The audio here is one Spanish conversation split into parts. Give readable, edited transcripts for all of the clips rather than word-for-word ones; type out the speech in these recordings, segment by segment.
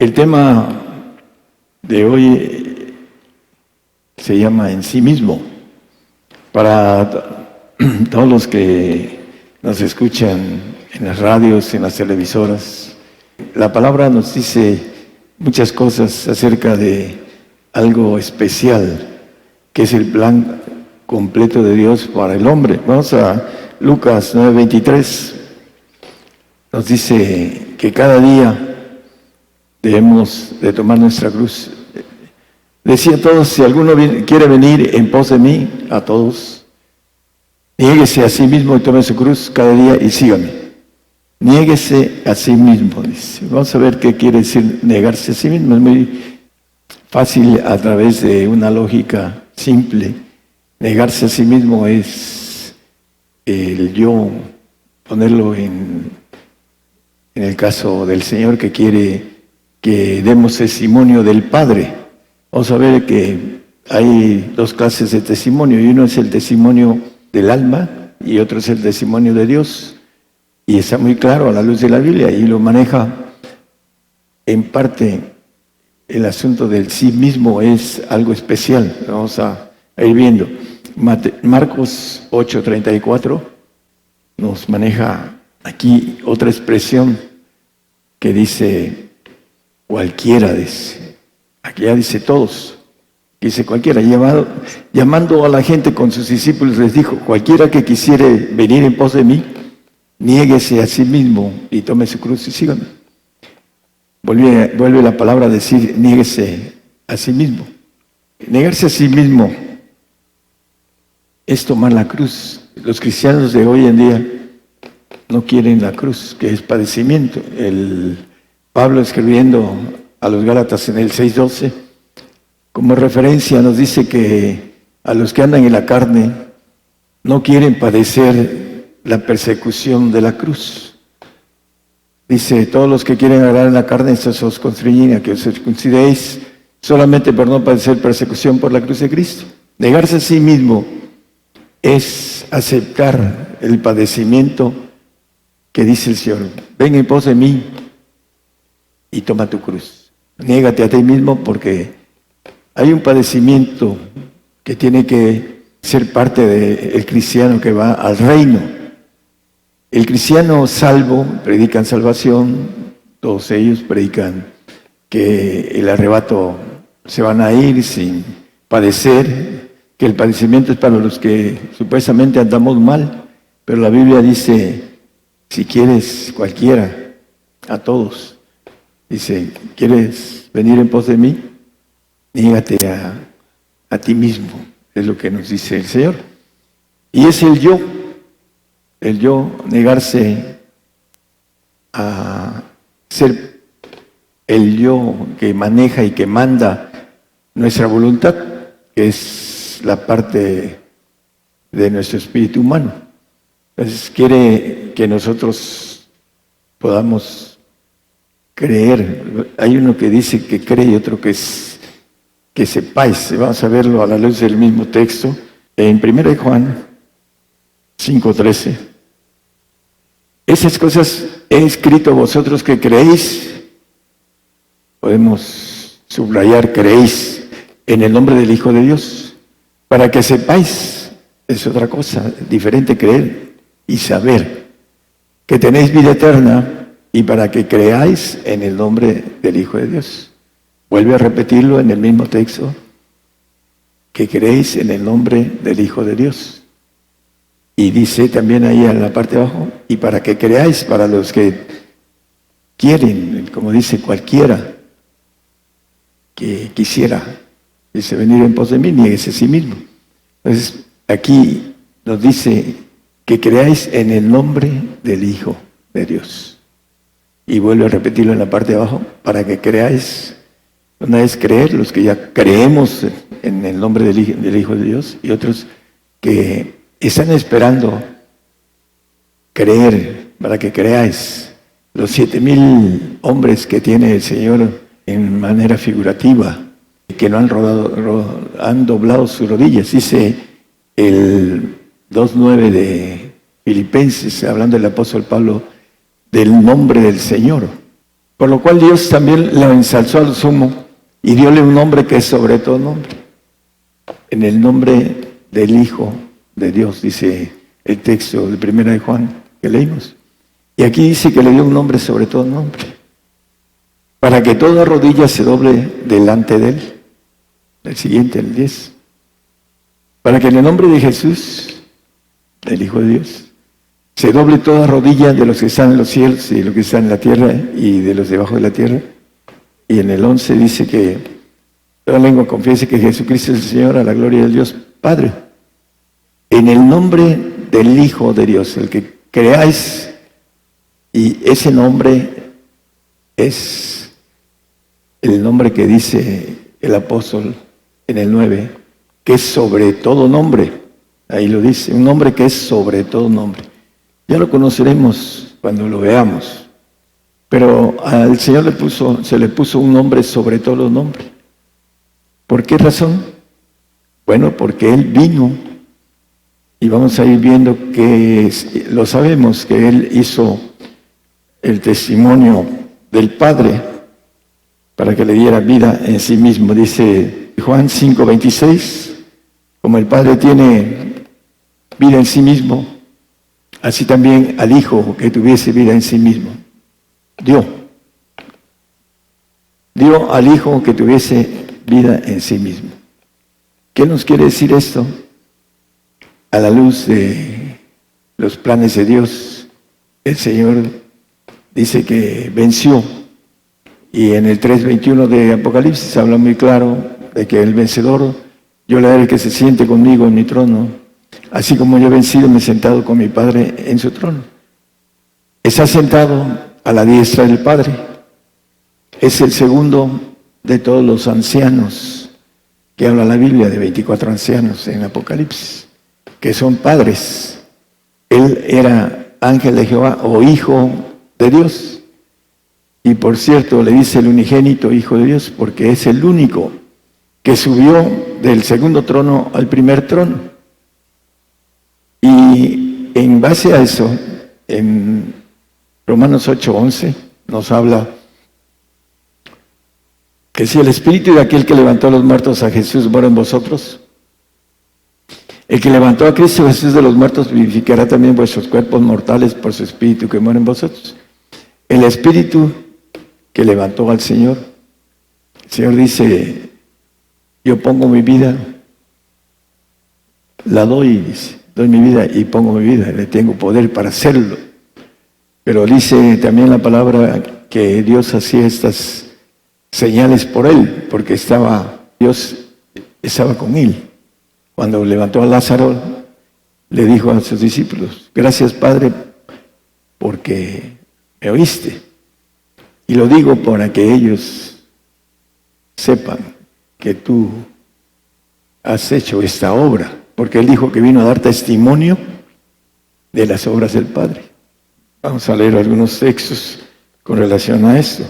El tema de hoy se llama en sí mismo. Para todos los que nos escuchan en las radios, en las televisoras, la palabra nos dice muchas cosas acerca de algo especial, que es el plan completo de Dios para el hombre. Vamos a Lucas 9:23. Nos dice que cada día debemos de tomar nuestra cruz. Decía a todos, si alguno quiere venir en pos de mí, a todos, niéguese a sí mismo y tome su cruz cada día y sígame. Niéguese a sí mismo, dice. Vamos a ver qué quiere decir negarse a sí mismo. Es muy fácil a través de una lógica simple. Negarse a sí mismo es el yo, ponerlo en el caso del Señor que quiere que demos testimonio del Padre. Vamos a ver que hay dos clases de testimonio, y uno es el testimonio del alma y otro es el testimonio de Dios. Y está muy claro a la luz de la Biblia, y lo maneja en parte. El asunto del sí mismo es algo especial. Vamos a ir viendo. Marcos 8:34 nos maneja aquí otra expresión que dice cualquiera, dice. Aquí ya dice todos. Dice cualquiera. Llamando a la gente con sus discípulos les dijo: cualquiera que quisiere venir en pos de mí, niéguese a sí mismo y tome su cruz y sígame. Vuelve la palabra a decir niéguese a sí mismo. Negarse a sí mismo es tomar la cruz. Los cristianos de hoy en día no quieren la cruz, que es padecimiento. Pablo, escribiendo a los Gálatas en el 6:12, como referencia nos dice que a los que andan en la carne no quieren padecer la persecución de la cruz. Dice: todos los que quieren agradar en la carne, estos os constriñen a que os circuncidéis solamente por no padecer persecución por la cruz de Cristo. Negarse a sí mismo es aceptar el padecimiento que dice el Señor: ven en pos de mí y toma tu cruz. Niégate a ti mismo, porque hay un padecimiento que tiene que ser parte del cristiano que va al reino. El cristiano salvo, predican salvación, todos ellos predican que el arrebato se van a ir sin padecer, que el padecimiento es para los que supuestamente andamos mal, pero la Biblia dice, si quieres cualquiera, a todos, dice, ¿quieres venir en pos de mí? Niégate a ti mismo, es lo que nos dice el Señor. Y es el yo, negarse a ser el yo que maneja y que manda nuestra voluntad, que es la parte de nuestro espíritu humano. Entonces quiere que nosotros podamos creer. Hay uno que dice que cree y otro que sepáis. Vamos a verlo a la luz del mismo texto. En 1 Juan 5:13. Esas cosas he escrito a vosotros que creéis. Podemos subrayar, creéis en el nombre del Hijo de Dios, para que sepáis, es otra cosa, diferente creer y saber, que tenéis vida eterna, y para que creáis en el nombre del Hijo de Dios. Vuelve a repetirlo en el mismo texto, que creéis en el nombre del Hijo de Dios. Y dice también ahí en la parte de abajo, y para que creáis, para los que quieren, como dice cualquiera que quisiera, dice, venir en pos de mí, niéguese a sí mismo. Entonces, aquí nos dice que creáis en el nombre del Hijo de Dios. Y vuelve a repetirlo en la parte de abajo, para que creáis. Una es creer, los que ya creemos en el nombre del Hijo de Dios, y otros que están esperando creer, para que creáis. Los 7,000 hombres que tiene el Señor en manera figurativa, que no han doblado sus rodillas. Dice el 2:9 de Filipenses, hablando del apóstol Pablo, del nombre del Señor. Por lo cual Dios también lo ensalzó al sumo y diole un nombre que es sobre todo nombre. En el nombre del Hijo de Dios, dice el texto de 1 de Juan que leímos. Y aquí dice que le dio un nombre sobre todo nombre, para que toda rodilla se doble delante de él. El siguiente, el 10. Para que en el nombre de Jesús, el Hijo de Dios, se doble toda rodilla de los que están en los cielos y de los que están en la tierra y de los debajo de la tierra. Y en el 11 dice que toda lengua confiese que Jesucristo es el Señor, a la gloria del Dios Padre. En el nombre del Hijo de Dios, el que creáis, y ese nombre es el nombre que dice el apóstol en el 9, que es sobre todo nombre. Ahí lo dice, un nombre que es sobre todo nombre. Ya lo conoceremos cuando lo veamos. Pero al Señor se le puso un nombre sobre todos los nombres. ¿Por qué razón? Bueno, porque Él vino, y vamos a ir viendo que lo sabemos, que Él hizo el testimonio del Padre para que le diera vida en sí mismo. Dice Juan 5:26, como el Padre tiene vida en sí mismo, así también al Hijo que tuviese vida en sí mismo. Dio al Hijo que tuviese vida en sí mismo. ¿Qué nos quiere decir esto? A la luz de los planes de Dios, el Señor dice que venció. Y en el 3:21 de Apocalipsis habla muy claro de que el vencedor, yo le daré que se siente conmigo en mi trono, así como yo he vencido, me he sentado con mi Padre en su trono. Está sentado a la diestra del Padre. Es el segundo de todos los ancianos que habla la Biblia, de 24 ancianos en Apocalipsis, que son padres. Él era ángel de Jehová o hijo de Dios. Y por cierto, le dice el unigénito Hijo de Dios, porque es el único que subió del segundo trono al primer trono. Y en base a eso, en Romanos 8:11 nos habla que si el espíritu de aquel que levantó a los muertos a Jesús mora en vosotros, el que levantó a Cristo Jesús de los muertos vivificará también vuestros cuerpos mortales por su espíritu que mora en vosotros. El espíritu que levantó al Señor. El Señor dice, yo pongo mi vida, la doy, dice, doy mi vida y pongo mi vida, le tengo poder para hacerlo. Pero dice también la palabra que Dios hacía estas señales por él, porque Dios estaba con él. Cuando levantó a Lázaro, le dijo a sus discípulos, gracias Padre, porque me oíste. Y lo digo para que ellos sepan que tú has hecho esta obra, porque Él dijo que vino a dar testimonio de las obras del Padre. Vamos a leer algunos textos con relación a esto.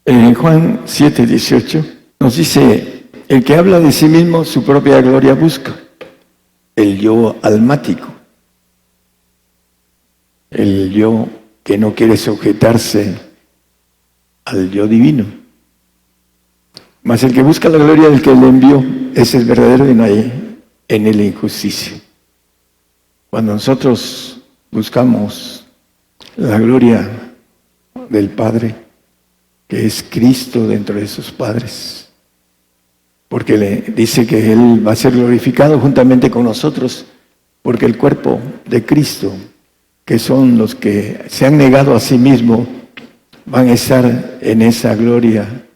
En Juan 7:18 nos dice, el que habla de sí mismo su propia gloria busca, el yo almático, el yo que no quiere sujetarse al yo divino. Mas el que busca la gloria del que le envió, ese es verdadero y no hay en él injusticia. Cuando nosotros buscamos la gloria del Padre, que es Cristo dentro de sus padres, porque le dice que Él va a ser glorificado juntamente con nosotros, porque el cuerpo de Cristo, que son los que se han negado a sí mismo, van a estar en esa gloria,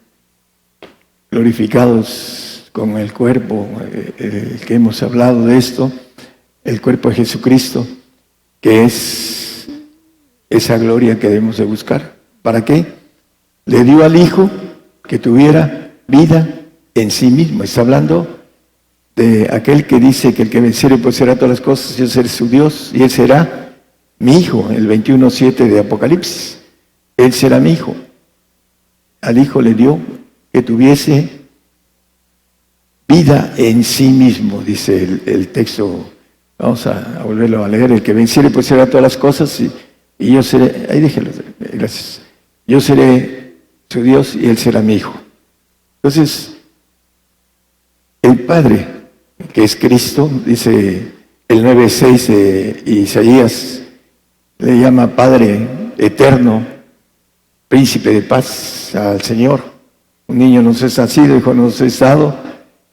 glorificados con el cuerpo, el que hemos hablado de esto, el cuerpo de Jesucristo, que es esa gloria que debemos de buscar. ¿Para qué? Le dio al Hijo que tuviera vida en sí mismo. Está hablando de aquel que dice que el que venciere poseerá todas las cosas, yo seré su Dios y Él será mi Hijo, el 21:7 de Apocalipsis. Él será mi Hijo. Al Hijo le dio que tuviese vida en sí mismo, dice el texto. Vamos a volverlo a leer. El que venciere poseerá todas las cosas y yo seré... Ahí déjelo, gracias. Yo seré su Dios y él será mi hijo. Entonces, el Padre, que es Cristo, dice el 9:6 de Isaías, le llama Padre eterno, príncipe de paz al Señor. Un niño nos es nacido, hijo nos es dado,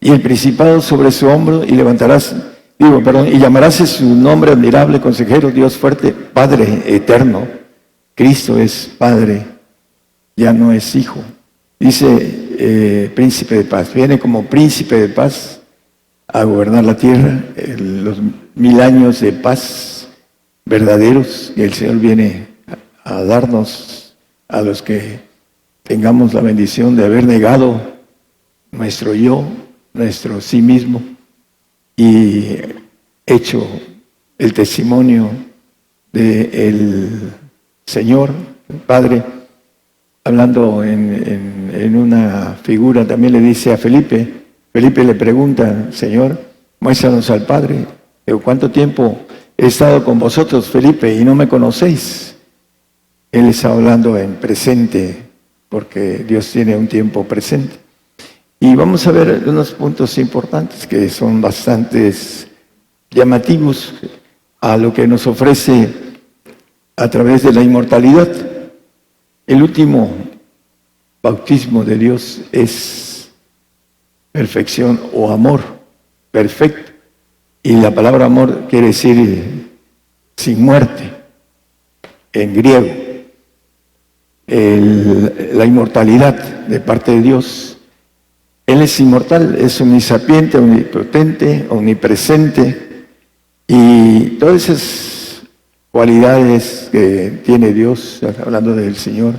y el principado sobre su hombro, y y llamarás su nombre admirable, consejero, Dios fuerte, Padre eterno. Cristo es Padre, ya no es hijo. Dice príncipe de paz, viene como príncipe de paz a gobernar la tierra, los 1000 años de paz verdaderos que el Señor viene a darnos a los que tengamos la bendición de haber negado nuestro yo, nuestro sí mismo, y hecho el testimonio del Señor, el Padre. Hablando en una figura, también le dice a Felipe le pregunta, Señor, muéstranos al Padre. Digo, ¿cuánto tiempo he estado con vosotros, Felipe, y no me conocéis? Él está hablando en presente, porque Dios tiene un tiempo presente. Y vamos a ver unos puntos importantes que son bastante llamativos a lo que nos ofrece a través de la inmortalidad. El último bautismo de Dios es perfección o amor perfecto. Y la palabra amor quiere decir sin muerte en griego. La inmortalidad de parte de Dios. Él es inmortal, es omnisapiente, omnipotente, omnipresente, y todas esas cualidades que tiene Dios, hablando del Señor,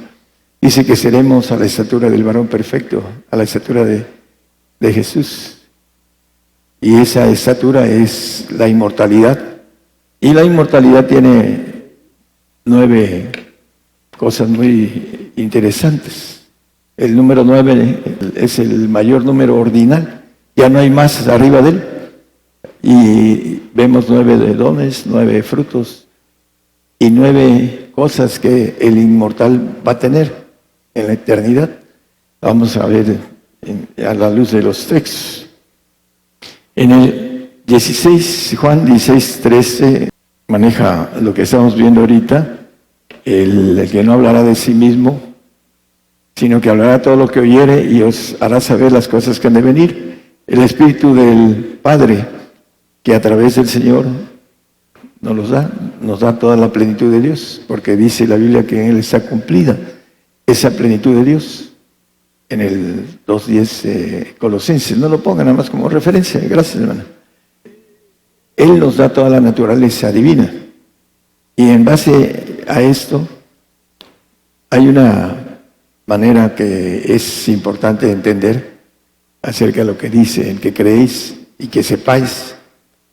dice que seremos a la estatura del varón perfecto, a la estatura de Jesús. Y esa estatura es la inmortalidad. Y la inmortalidad tiene 9 cosas muy interesantes. El número 9 es el mayor número ordinal, ya no hay más arriba de él. Y vemos 9 de dones, 9 frutos y 9 cosas que el inmortal va a tener en la eternidad. Vamos a ver a la luz de los textos. En el 16, Juan 16:13 maneja lo que estamos viendo ahorita, el que no hablará de sí mismo, sino que hablará todo lo que oyere y os hará saber las cosas que han de venir. El Espíritu del Padre, que a través del Señor nos da toda la plenitud de Dios, porque dice la Biblia que en Él está cumplida esa plenitud de Dios. En el 2:10 Colosenses, no lo pongan nada más como referencia, gracias hermana. Él nos da toda la naturaleza divina, y en base a esto hay una manera que es importante entender acerca de lo que dice, en que creéis y que sepáis.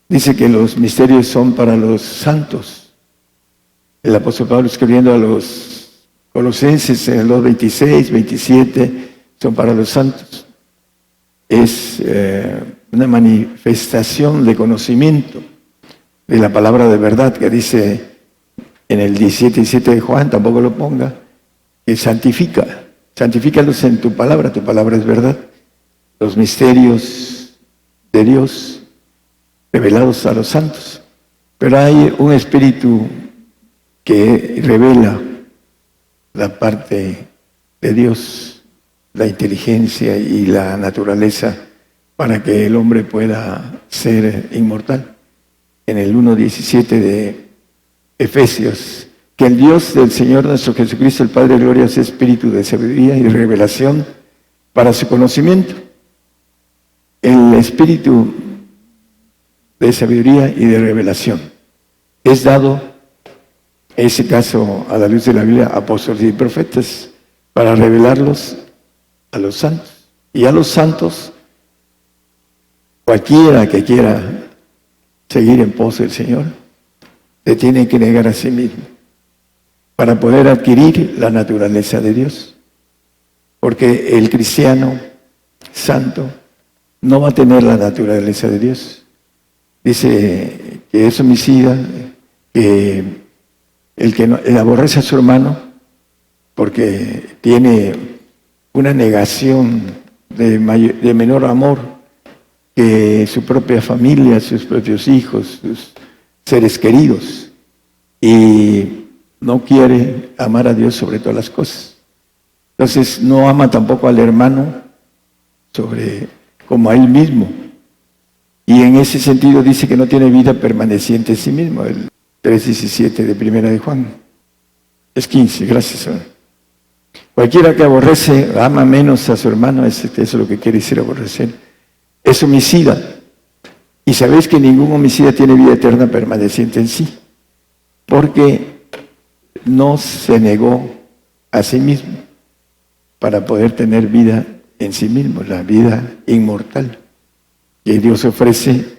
Dice que los misterios son para los santos. El apóstol Pablo, escribiendo a los Colosenses en el 2:26, 27, son para los santos. Es una manifestación de conocimiento de la palabra de verdad que dice en el 17:7 de Juan, tampoco lo ponga, que santifícalos en tu palabra es verdad. Los misterios de Dios revelados a los santos. Pero hay un espíritu que revela la parte de Dios, la inteligencia y la naturaleza para que el hombre pueda ser inmortal. En el 1:17 de Efesios, que el Dios del Señor nuestro Jesucristo, el Padre de gloria, sea espíritu de sabiduría y revelación para su conocimiento. El espíritu de sabiduría y de revelación es dado, en ese caso, a la luz de la Biblia, apóstoles y profetas, para revelarlos a los santos. Y a los santos, cualquiera que quiera seguir en pos del Señor, se tiene que negar a sí mismo para poder adquirir la naturaleza de Dios. Porque el cristiano santo no va a tener la naturaleza de Dios. Dice que es homicida, que el que aborrece a su hermano porque tiene una negación de menor amor que su propia familia, sus propios hijos, sus seres queridos, y no quiere amar a Dios sobre todas las cosas. Entonces no ama tampoco al hermano como a él mismo. Y en ese sentido dice que no tiene vida permaneciente en sí mismo, el 3:17 de Primera de Juan. Es 15, gracias, Señor. Cualquiera que aborrece, ama menos a su hermano, eso es lo que quiere decir aborrecer. Es homicida. Y sabéis que ningún homicida tiene vida eterna permaneciente en sí, porque no se negó a sí mismo para poder tener vida en sí mismo, la vida inmortal que Dios ofrece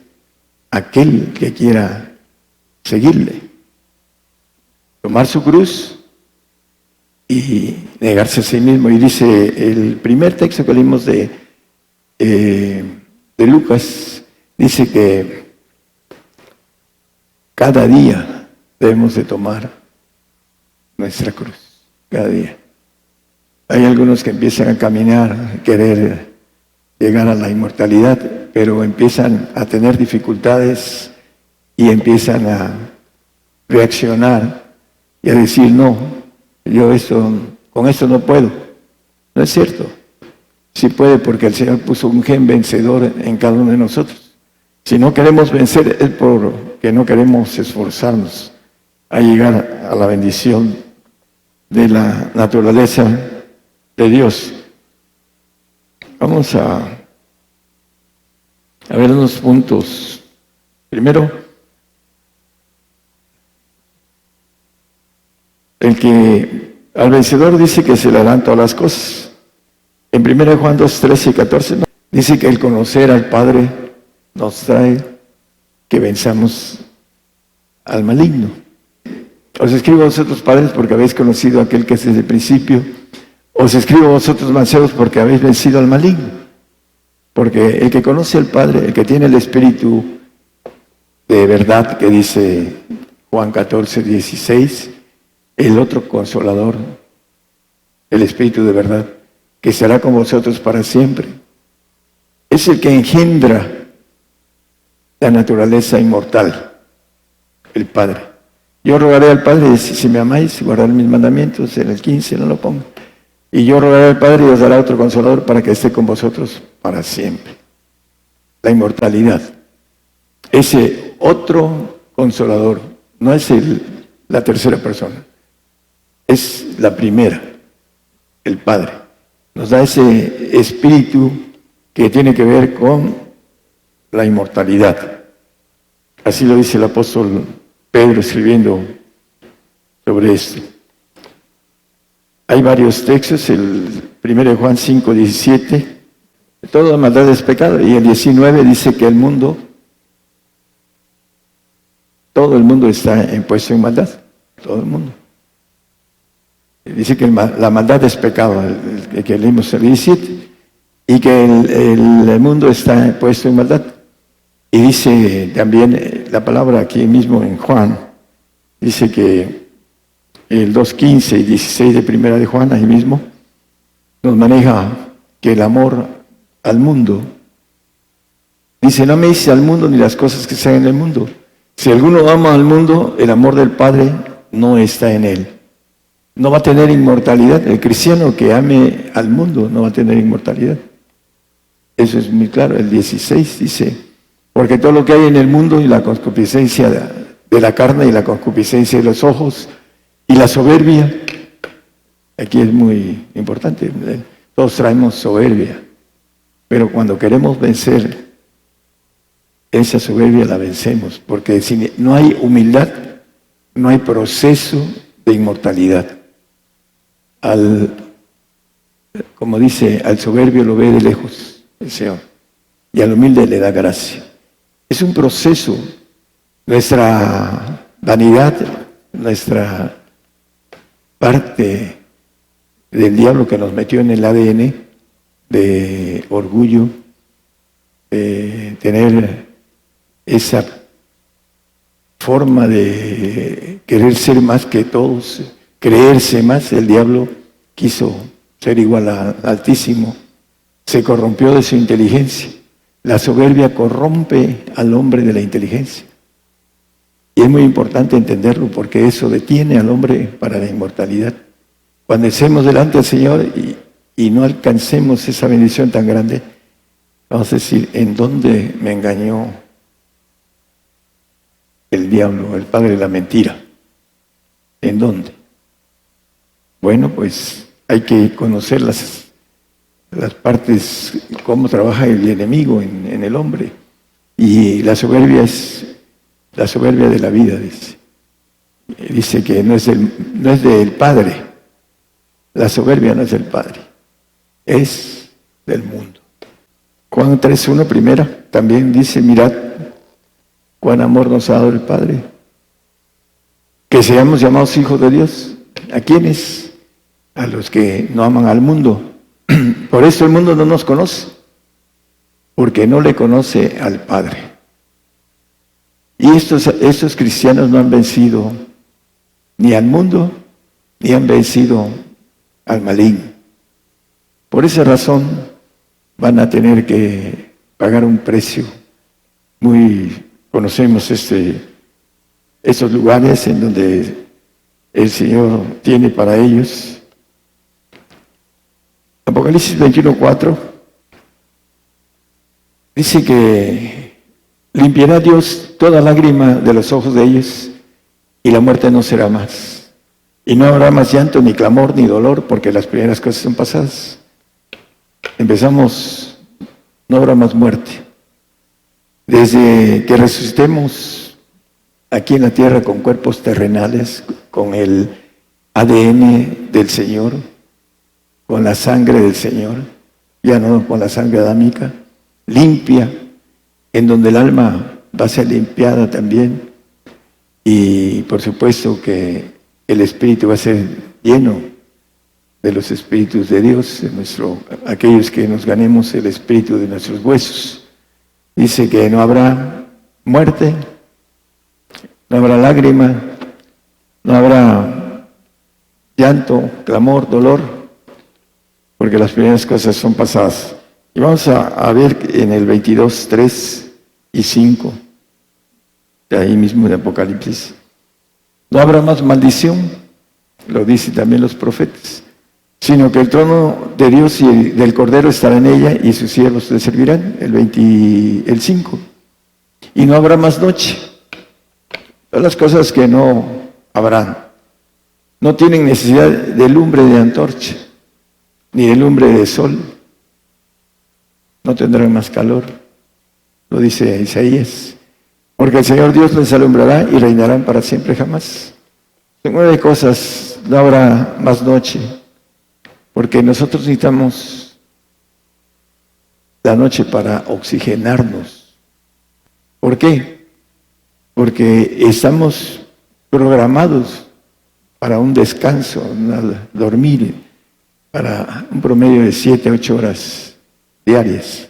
a aquel que quiera seguirle. Tomar su cruz y negarse a sí mismo. Y dice el primer texto que leímos de Lucas, dice que cada día debemos de tomar nuestra cruz, cada día. Hay algunos que empiezan a caminar, a querer llegar a la inmortalidad, pero empiezan a tener dificultades y empiezan a reaccionar y a decir, no, yo con esto no puedo. No es cierto. Sí puede, porque el Señor puso un gen vencedor en cada uno de nosotros. Si no queremos vencer es porque no queremos esforzarnos a llegar a la bendición de la naturaleza de Dios. Vamos a ver unos puntos. Primero, el que al vencedor dice que se le dan todas las cosas. En 1 Juan 2, 13 y 14 dice que el conocer al Padre nos trae que venzamos al maligno. Os escribo a vosotros, padres, porque habéis conocido a aquel que es desde el principio. Os escribo a vosotros, mancebos, porque habéis vencido al maligno. Porque el que conoce al Padre, el que tiene el Espíritu de verdad, que dice Juan 14, 16, el otro Consolador, el Espíritu de verdad, que será con vosotros para siempre, es el que engendra la naturaleza inmortal, el Padre. Yo rogaré al Padre, si me amáis, guardad mis mandamientos, en el 15 no lo pongo. Y yo rogaré al Padre y os dará otro Consolador para que esté con vosotros para siempre. La inmortalidad. Ese otro Consolador no es la tercera persona, es la primera, el Padre. Nos da ese espíritu que tiene que ver con la inmortalidad. Así lo dice el apóstol Pedro escribiendo sobre esto. Hay varios textos, el 1 Juan 5, 17, toda maldad es pecado, y el 19 dice que todo el mundo está impuesto en maldad, todo el mundo. Dice que la maldad es pecado, el que leímos el 17, y que el mundo está puesto en maldad. Y dice también la palabra aquí mismo en Juan, dice que el 2:15 y 16 de Primera de Juan, ahí mismo, nos maneja que el amor al mundo, dice, no améis al mundo ni las cosas que sean en el mundo. Si alguno ama al mundo, el amor del Padre no está en él. No va a tener inmortalidad. El cristiano que ame al mundo no va a tener inmortalidad. Eso es muy claro. El 16 dice, porque todo lo que hay en el mundo y la concupiscencia de la carne y la concupiscencia de los ojos y la soberbia, aquí es muy importante, todos traemos soberbia, pero cuando queremos vencer esa soberbia la vencemos, porque si no hay humildad, no hay proceso de inmortalidad. Como dice, al soberbio lo ve de lejos el Señor, y al humilde le da gracia. Es un proceso. Nuestra vanidad, nuestra parte del diablo que nos metió en el ADN de orgullo, de tener esa forma de querer ser más que todos, creerse más, el diablo quiso ser igual al Altísimo, se corrompió de su inteligencia. La soberbia corrompe al hombre de la inteligencia. Y es muy importante entenderlo porque eso detiene al hombre para la inmortalidad. Cuando estemos delante del Señor y no alcancemos esa bendición tan grande, vamos a decir, ¿en dónde me engañó el diablo, el padre de la mentira? ¿En dónde? Bueno, pues hay que conocer las partes, cómo trabaja el enemigo en el hombre. Y la soberbia es la soberbia de la vida, dice. Dice que no es del Padre. La soberbia no es del Padre, es del mundo. Juan 3:1 primera también dice, mirad cuán amor nos ha dado el Padre, que seamos llamados hijos de Dios. ¿A quiénes? A los que no aman al mundo. Por eso el mundo no nos conoce, porque no le conoce al Padre. Y estos cristianos no han vencido ni al mundo, ni han vencido al maligno. Por esa razón van a tener que pagar un precio. Conocemos esos lugares en donde el Señor tiene para ellos. Apocalipsis 21:4 dice que limpiará Dios toda lágrima de los ojos de ellos y la muerte no será más. Y no habrá más llanto, ni clamor, ni dolor, porque las primeras cosas son pasadas. Empezamos, no habrá más muerte. Desde que resucitemos aquí en la tierra con cuerpos terrenales, con el ADN del Señor, con la sangre del Señor, ya no con la sangre adámica, limpia, en donde el alma va a ser limpiada también, y por supuesto que el espíritu va a ser lleno de los espíritus de Dios, aquellos que nos ganemos el espíritu de nuestros huesos. Dice que no habrá muerte, no habrá lágrima, no habrá llanto, clamor, dolor, porque las primeras cosas son pasadas. Y vamos a ver en el 22, 3 y 5, de ahí mismo de Apocalipsis. No habrá más maldición, lo dicen también los profetas, sino que el trono de Dios y del Cordero estará en ella y sus siervos le servirán, el 5. Y no habrá más noche. Todas las cosas que no habrán. No tienen necesidad de lumbre de antorcha, ni de lumbre de sol. No tendrán más calor, lo dice Isaías. Porque el Señor Dios les alumbrará y reinarán para siempre jamás. En 9 cosas, no habrá más noche, porque nosotros necesitamos la noche para oxigenarnos. ¿Por qué? Porque estamos programados para un descanso, dormir, para un promedio de 7, 8 horas diarias,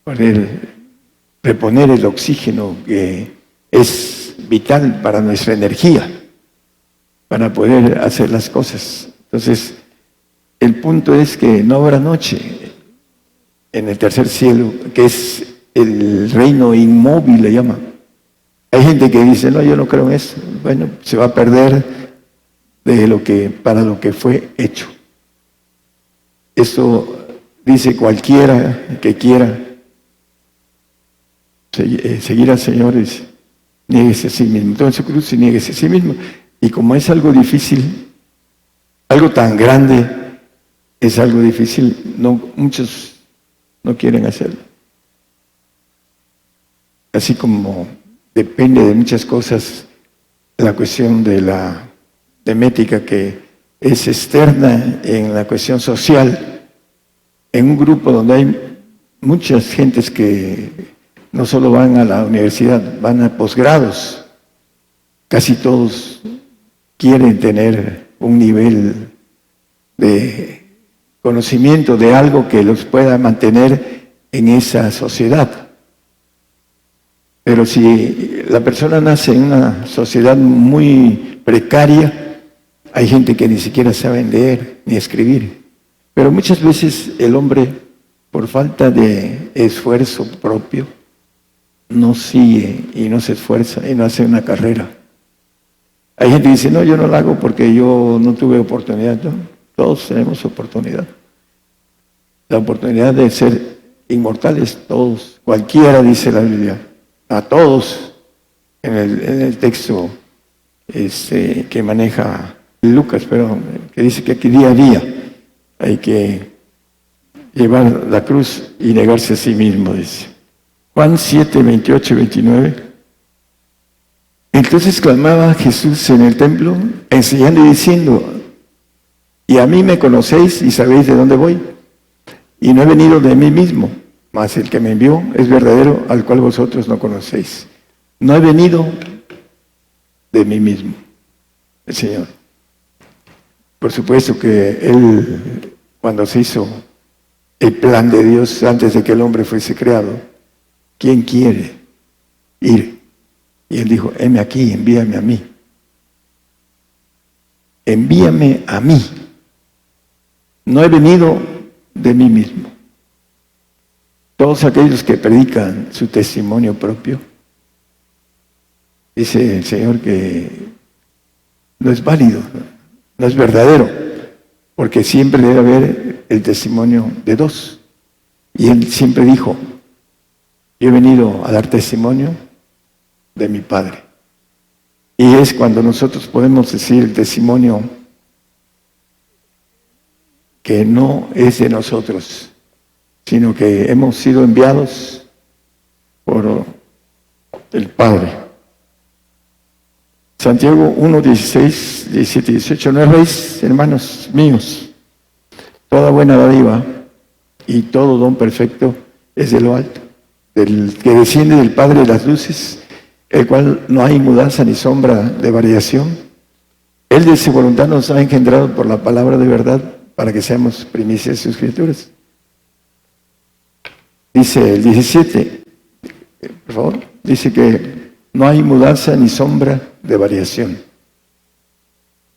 poder reponer el oxígeno que es vital para nuestra energía, para poder hacer las cosas. Entonces, el punto es que no habrá noche en el tercer cielo, que es el reino inmóvil, le llaman. Hay gente que dice, no, yo no creo en eso. Bueno, se va a perder para lo que fue hecho. Eso dice cualquiera que quiera seguir al Señor, niéguese a sí mismo. Tome su cruz y niéguese a sí mismo. Y como es algo difícil, algo tan grande, es algo difícil, muchos no quieren hacerlo. Así como depende de muchas cosas la cuestión de la demética, que es externa en la cuestión social, en un grupo donde hay muchas gentes que no solo van a la universidad, van a posgrados. Casi todos quieren tener un nivel de conocimiento de algo que los pueda mantener en esa sociedad. Pero si la persona nace en una sociedad muy precaria, Hay gente que ni siquiera sabe leer ni escribir. Pero muchas veces el hombre, por falta de esfuerzo propio, no sigue y no se esfuerza y no hace una carrera. Hay gente que dice, no, yo no la hago porque yo no tuve oportunidad. No, todos tenemos oportunidad. La oportunidad de ser inmortales, todos. Cualquiera, dice la Biblia, a todos, en el texto que maneja Lucas, pero que dice que aquí día a día hay que llevar la cruz y negarse a sí mismo, dice. Juan 7, 28 y 29. Entonces clamaba Jesús en el templo, enseñando y diciendo, y a mí me conocéis y sabéis de dónde voy, y no he venido de mí mismo, mas el que me envió es verdadero, al cual vosotros no conocéis. No he venido de mí mismo, el Señor. Por supuesto que Él, cuando se hizo el plan de Dios antes de que el hombre fuese creado, ¿quién quiere ir? Y Él dijo, heme aquí, envíame a mí. Envíame a mí. No he venido de mí mismo. Todos aquellos que predican su testimonio propio, dice el Señor que no es válido, no es verdadero, porque siempre debe haber el testimonio de dos. Y Él siempre dijo, yo he venido a dar testimonio de mi Padre. Y es cuando nosotros podemos decir el testimonio que no es de nosotros, sino que hemos sido enviados por el Padre. Santiago 1, 16, 17 y 18. ¿No erréis, hermanos míos? Toda buena dádiva y todo don perfecto es de lo alto, del que desciende del Padre de las luces, el cual no hay mudanza ni sombra de variación. Él de su voluntad nos ha engendrado por la palabra de verdad para que seamos primicias de sus criaturas. Dice el 17, por favor, dice que no hay mudanza ni sombra de variación.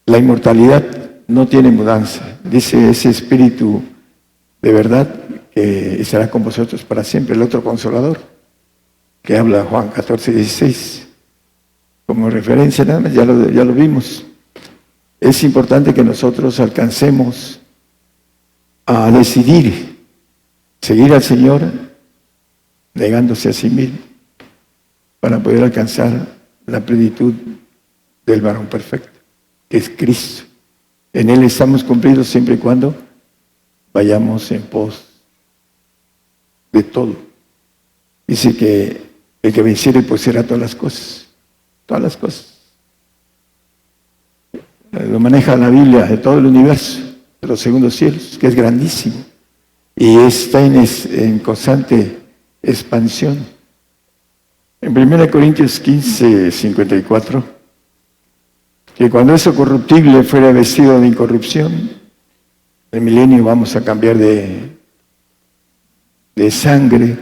La inmortalidad no tiene mudanza. Dice ese Espíritu de verdad que estará con vosotros para siempre, el otro Consolador, que habla Juan 14, 16. Como referencia nada más, ya lo vimos. Es importante que nosotros alcancemos a decidir seguir al Señor negándose a sí mismo para poder alcanzar la plenitud del varón perfecto, que es Cristo. En Él estamos cumplidos siempre y cuando vayamos en pos de todo. Dice que el que venciere pues será todas las cosas. Todas las cosas. Lo maneja la Biblia de todo el universo, de los segundos cielos, que es grandísimo. Y está en constante expansión. En 1 Corintios 15, 54, que cuando eso corruptible fuera vestido de incorrupción, en el milenio vamos a cambiar de sangre,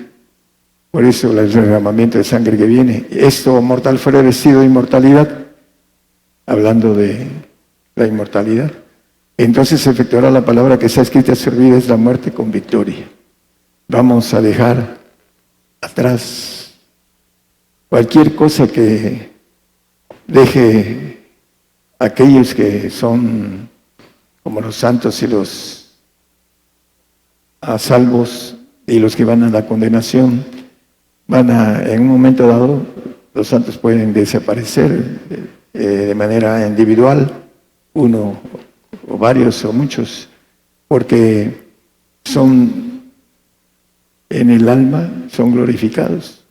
por eso el derramamiento de sangre que viene. Esto mortal fuera vestido de inmortalidad, hablando de la inmortalidad. Entonces se efectuará la palabra que está escrita: servida es la muerte con victoria. Vamos a dejar atrás cualquier cosa que deje a aquellos que son como los santos y los salvos, y los que van a la condenación. En un momento dado, los santos pueden desaparecer de manera individual, uno o varios o muchos, porque son en el alma, son glorificados.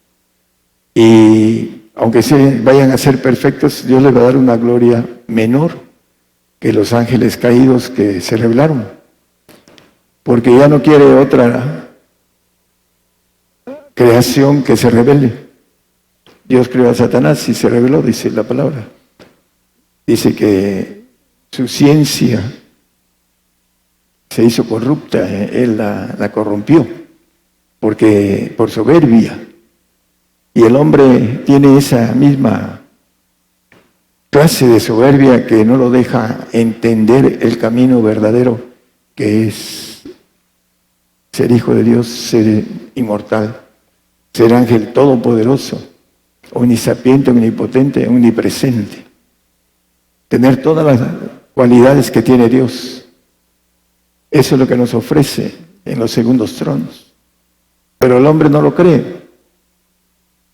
Y aunque vayan a ser perfectos, Dios les va a dar una gloria menor que los ángeles caídos que se rebelaron, porque ya no quiere otra creación que se rebele. Dios creó a Satanás y se rebeló, dice la palabra. Dice que su ciencia se hizo corrupta, él la corrompió, porque por soberbia. Y el hombre tiene esa misma clase de soberbia que no lo deja entender el camino verdadero, que es ser hijo de Dios, ser inmortal, ser ángel todopoderoso, omnisapiente, omnipotente, omnipresente. Tener todas las cualidades que tiene Dios. Eso es lo que nos ofrece en los segundos tronos. Pero el hombre no lo cree,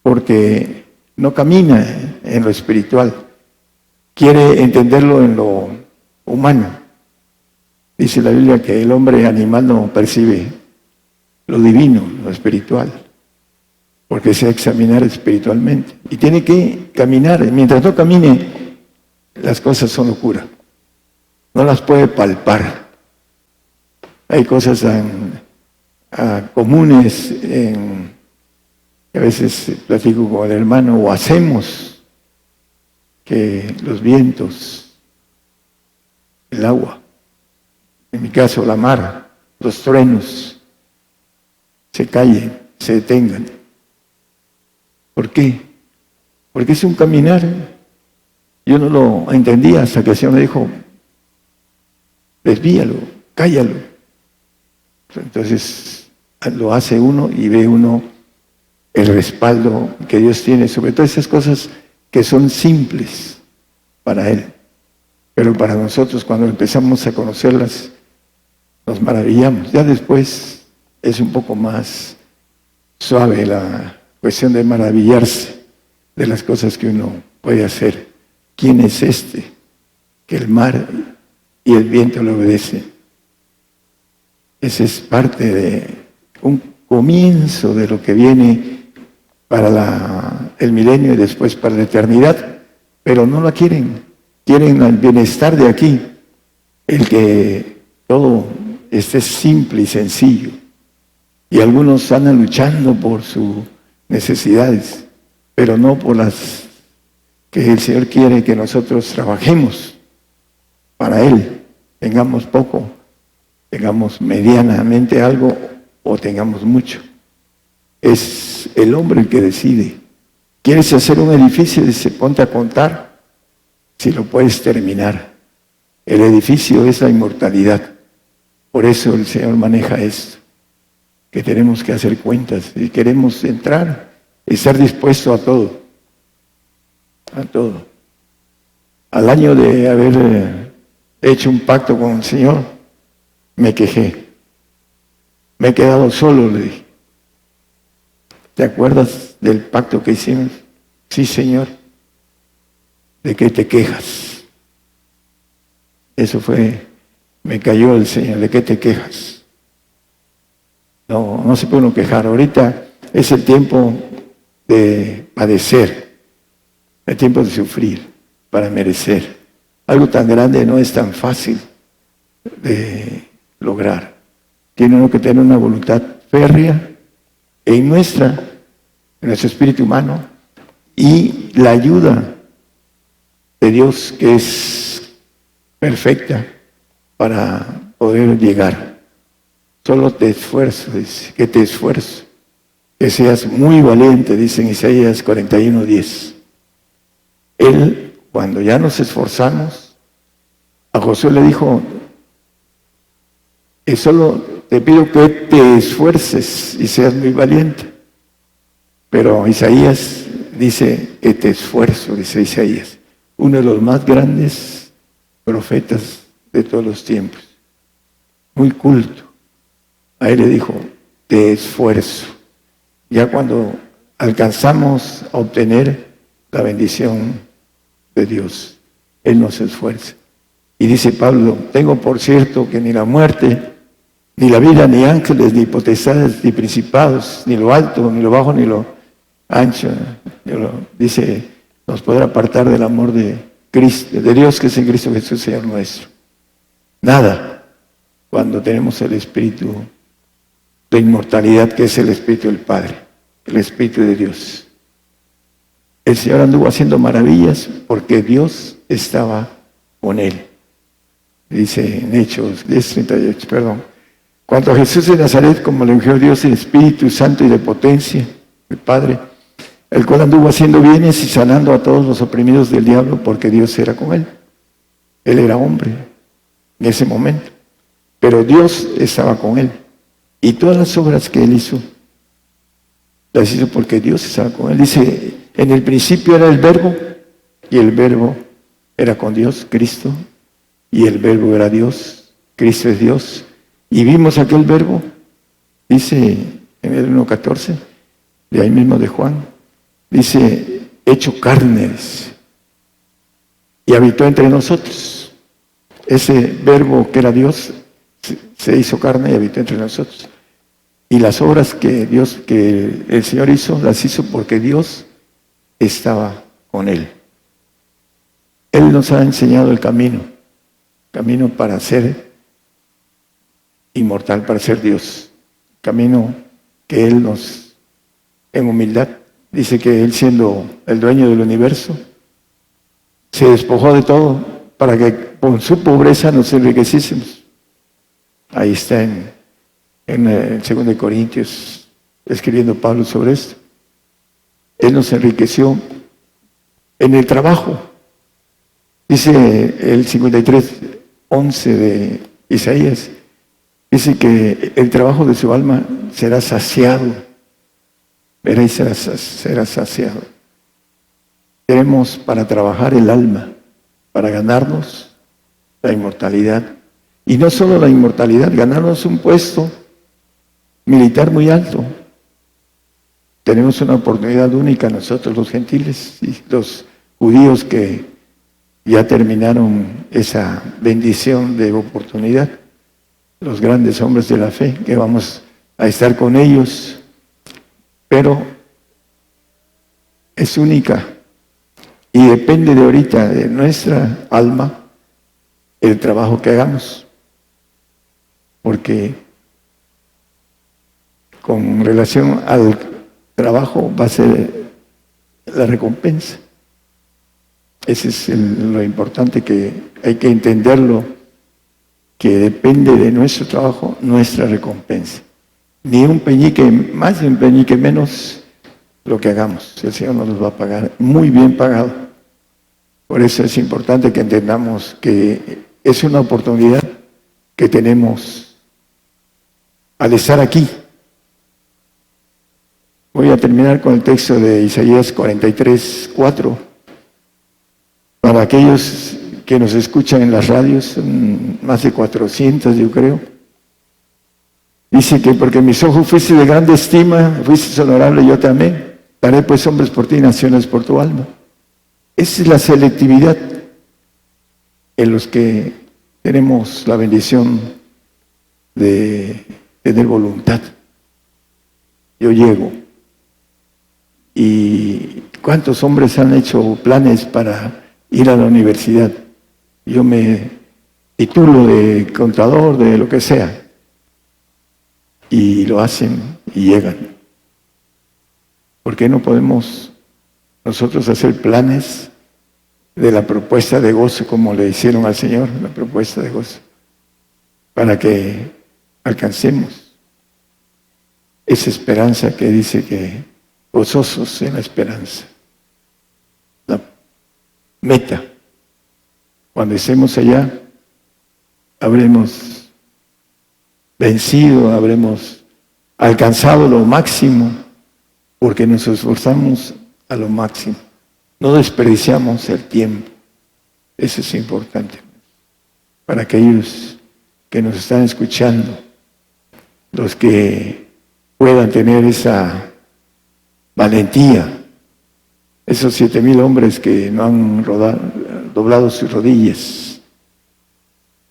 porque no camina en lo espiritual. Quiere entenderlo en lo humano. Dice la Biblia que el hombre animal no percibe lo divino, lo espiritual, porque desea examinar espiritualmente. Y tiene que caminar. Mientras no camine, las cosas son locura. No las puede palpar. Hay cosas tan comunes, a veces platico con el hermano, o hacemos, que los vientos, el agua, en mi caso la mar, los truenos, se callen, se detengan. ¿Por qué? Porque es un caminar. Yo no lo entendía hasta que el Señor me dijo, desvíalo, cállalo. Entonces lo hace uno y ve uno el respaldo que Dios tiene sobre todas esas cosas que son simples para Él. Pero para nosotros, cuando empezamos a conocerlas, nos maravillamos. Ya después es un poco más suave la cuestión de maravillarse de las cosas que uno puede hacer. ¿Quién es este que el mar y el viento le obedecen? Ese es parte de un comienzo de lo que viene para el milenio y después para la eternidad, pero no la quieren. Quieren el bienestar de aquí, el que todo esté simple y sencillo. Y algunos andan luchando por sus necesidades, pero no por las que el Señor quiere que nosotros trabajemos para Él. Tengamos poco, tengamos medianamente algo o tengamos mucho. Es el hombre el que decide. ¿Quieres hacer un edificio? Dice, ponte a contar si lo puedes terminar. El edificio es la inmortalidad. Por eso el Señor maneja esto, que tenemos que hacer cuentas y queremos entrar y estar dispuesto a todo. A todo. Al año de haber hecho un pacto con el Señor, me quejé. Me he quedado solo, le dije. ¿Te acuerdas del pacto que hicimos? Sí, Señor. ¿De qué te quejas? Eso fue, me cayó el Señor. ¿De qué te quejas? No se puede uno quejar. Ahorita es el tiempo de padecer, el tiempo de sufrir para merecer. Algo tan grande no es tan fácil de lograr. Tiene uno que tener una voluntad férrea en nuestro espíritu humano y la ayuda de Dios, que es perfecta para poder llegar. Solo te esfuerzo, dice, que te esfuerzo, que seas muy valiente, dice en Isaías 41:10. Él, cuando ya nos esforzamos, a Josué le dijo, solo te pido que te esfuerces y seas muy valiente. Pero Isaías dice que te esfuerzo, dice Isaías, uno de los más grandes profetas de todos los tiempos, muy culto. A él le dijo, te esfuerzo. Ya cuando alcanzamos a obtener la bendición de Dios, Él nos esfuerza. Y dice Pablo, tengo por cierto que ni la muerte, ni la vida, ni ángeles, ni potestades, ni principados, ni lo alto, ni lo bajo, ni lo ancho, dice, nos podrá apartar del amor de Cristo, de Dios que es en Cristo Jesús, Señor nuestro. Nada, cuando tenemos el Espíritu de inmortalidad, que es el Espíritu del Padre, el Espíritu de Dios. El Señor anduvo haciendo maravillas porque Dios estaba con él. Dice en Hechos 10:38, perdón. Cuanto a Jesús de Nazaret, como le ungió Dios en Espíritu Santo y de potencia, el Padre, el cual anduvo haciendo bienes y sanando a todos los oprimidos del diablo, porque Dios era con él. Él era hombre en ese momento, pero Dios estaba con él. Y todas las obras que él hizo, las hizo porque Dios estaba con él. Dice, en el principio era el Verbo, y el Verbo era con Dios, Cristo, y el Verbo era Dios, Cristo es Dios. Y vimos aquel Verbo, dice en el 1:14, de ahí mismo de Juan, dice, hecho carnes, y habitó entre nosotros. Ese Verbo que era Dios se hizo carne y habitó entre nosotros. Y las obras que el Señor hizo, las hizo porque Dios estaba con él. Él nos ha enseñado el camino para ser inmortal, para ser Dios. Camino que Él nos, en humildad, dice que Él, siendo el dueño del universo, se despojó de todo para que con su pobreza nos enriqueciésemos. Ahí está en el 2 Corintios, escribiendo Pablo sobre esto. Él nos enriqueció en el trabajo. Dice el 53:11 de Isaías, dice que el trabajo de su alma será saciado. Veréis, será saciado. Tenemos para trabajar el alma, para ganarnos la inmortalidad. Y no solo la inmortalidad, ganarnos un puesto militar muy alto. Tenemos una oportunidad única nosotros los gentiles y los judíos que ya terminaron esa bendición de oportunidad. Los grandes hombres de la fe, que vamos a estar con ellos, pero es única y depende de ahorita, de nuestra alma, el trabajo que hagamos. Porque con relación al trabajo va a ser la recompensa. Ese es lo importante, que hay que entenderlo, que depende de nuestro trabajo, nuestra recompensa. Ni un peñique más, ni un peñique menos, lo que hagamos. El Señor nos va a pagar muy bien pagado. Por eso es importante que entendamos que es una oportunidad que tenemos al estar aquí. Voy a terminar con el texto de Isaías 43:4. Para aquellos que nos escuchan en las radios, más de 400 yo creo. Dice que porque mis ojos fuiste de grande estima, fuiste honorable, yo también. Daré pues hombres por ti y naciones por tu alma. Esa es la selectividad en los que tenemos la bendición de tener voluntad. Yo llego. ¿Y cuántos hombres han hecho planes para ir a la universidad? Yo me titulo de contador, de lo que sea. Y lo hacen y llegan. ¿Por qué no podemos nosotros hacer planes de la propuesta de gozo, como le hicieron al Señor, la propuesta de gozo, para que alcancemos esa esperanza que dice que gozosos en la esperanza? La meta. Cuando estemos allá, habremos vencido, habremos alcanzado lo máximo, porque nos esforzamos a lo máximo. No desperdiciamos el tiempo. Eso es importante. Para aquellos que nos están escuchando, los que puedan tener esa valentía, esos 7,000 hombres que no han doblado sus rodillas,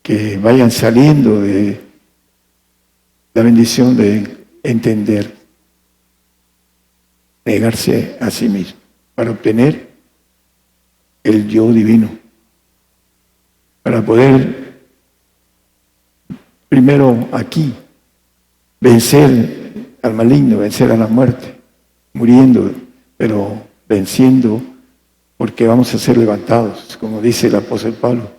que vayan saliendo de la bendición de entender, negarse a sí mismo, para obtener el yo divino, para poder primero aquí vencer al maligno, vencer a la muerte, muriendo, pero venciendo, porque vamos a ser levantados, como dice el apóstol Pablo.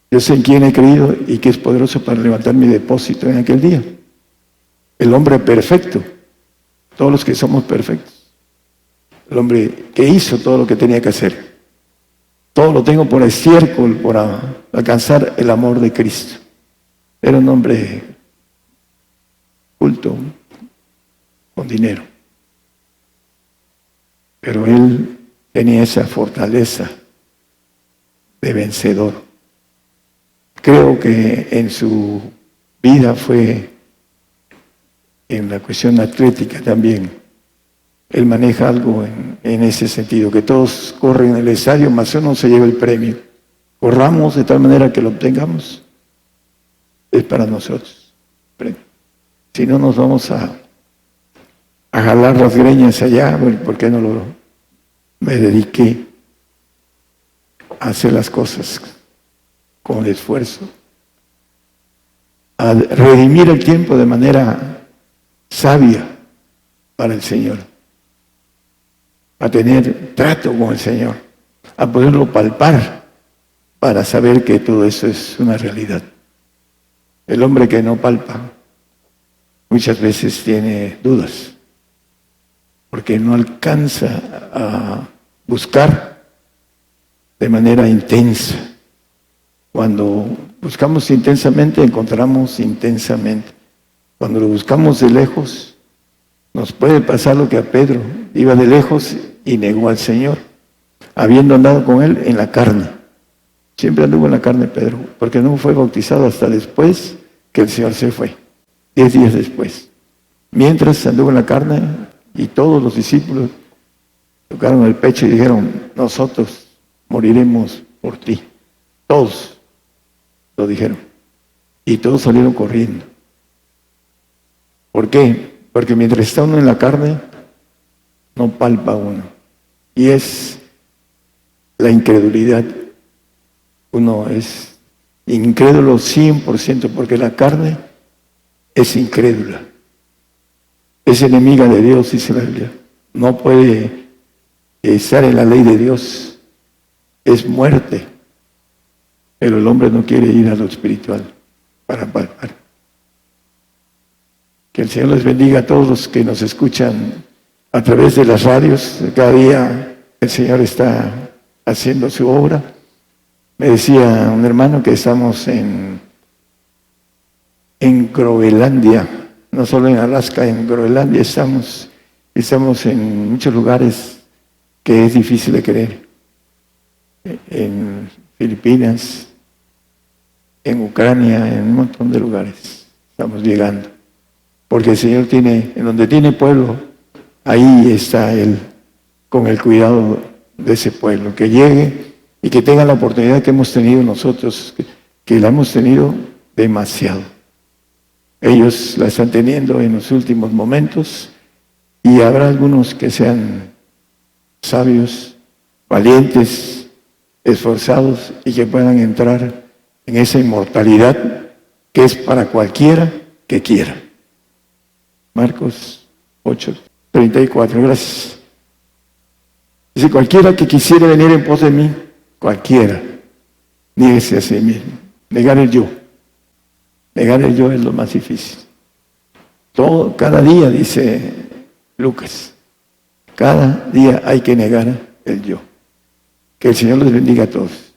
Yo sé en quién he creído y que es poderoso para levantar mi depósito en aquel día. El hombre perfecto, todos los que somos perfectos, el hombre que hizo todo lo que tenía que hacer. Todo lo tengo por estiércol, por alcanzar el amor de Cristo. Era un hombre culto, con dinero. Pero él tenía esa fortaleza de vencedor. Creo que en su vida fue en la cuestión atlética también. Él maneja algo en ese sentido, que todos corren en el estadio, más uno se lleva el premio. Corramos de tal manera que lo obtengamos. Es para nosotros. Si no nos vamos a jalar las greñas allá, ¿por qué no me dediqué a hacer las cosas con esfuerzo? A redimir el tiempo de manera sabia para el Señor, a tener trato con el Señor, a poderlo palpar para saber que todo eso es una realidad. El hombre que no palpa muchas veces tiene dudas, porque no alcanza a buscar de manera intensa. Cuando buscamos intensamente, encontramos intensamente. Cuando lo buscamos de lejos, nos puede pasar lo que a Pedro: iba de lejos y negó al Señor, habiendo andado con él en la carne. Siempre anduvo en la carne Pedro, porque no fue bautizado hasta después que el Señor se fue, 10 días después. Mientras anduvo en la carne, y todos los discípulos tocaron el pecho y dijeron: nosotros moriremos por ti. Todos lo dijeron. Y todos salieron corriendo. ¿Por qué? Porque mientras está uno en la carne, no palpa uno. Y es la incredulidad. Uno es incrédulo 100%, porque la carne es incrédula. Es enemiga de Dios, dice la Biblia. No puede estar en la ley de Dios. Es muerte. Pero el hombre no quiere ir a lo espiritual para palpar. Que el Señor les bendiga a todos los que nos escuchan a través de las radios. Cada día el Señor está haciendo su obra. Me decía un hermano que estamos en Groenlandia, no solo en Alaska, en Groenlandia estamos en muchos lugares que es difícil de creer. En Filipinas, en Ucrania, en un montón de lugares estamos llegando. Porque el Señor tiene, en donde tiene pueblo, ahí está Él, con el cuidado de ese pueblo, que llegue y que tenga la oportunidad que hemos tenido nosotros, que la hemos tenido demasiado. Ellos la están teniendo en los últimos momentos, y habrá algunos que sean sabios, valientes, esforzados, y que puedan entrar en esa inmortalidad que es para cualquiera que quiera. Marcos 8:34, gracias. Dice: cualquiera que quisiera venir en pos de mí, cualquiera, niéguese a sí mismo. Negar el yo. Negar el yo es lo más difícil. Cada día, dice Lucas, cada día hay que negar el yo. Que el Señor les bendiga a todos.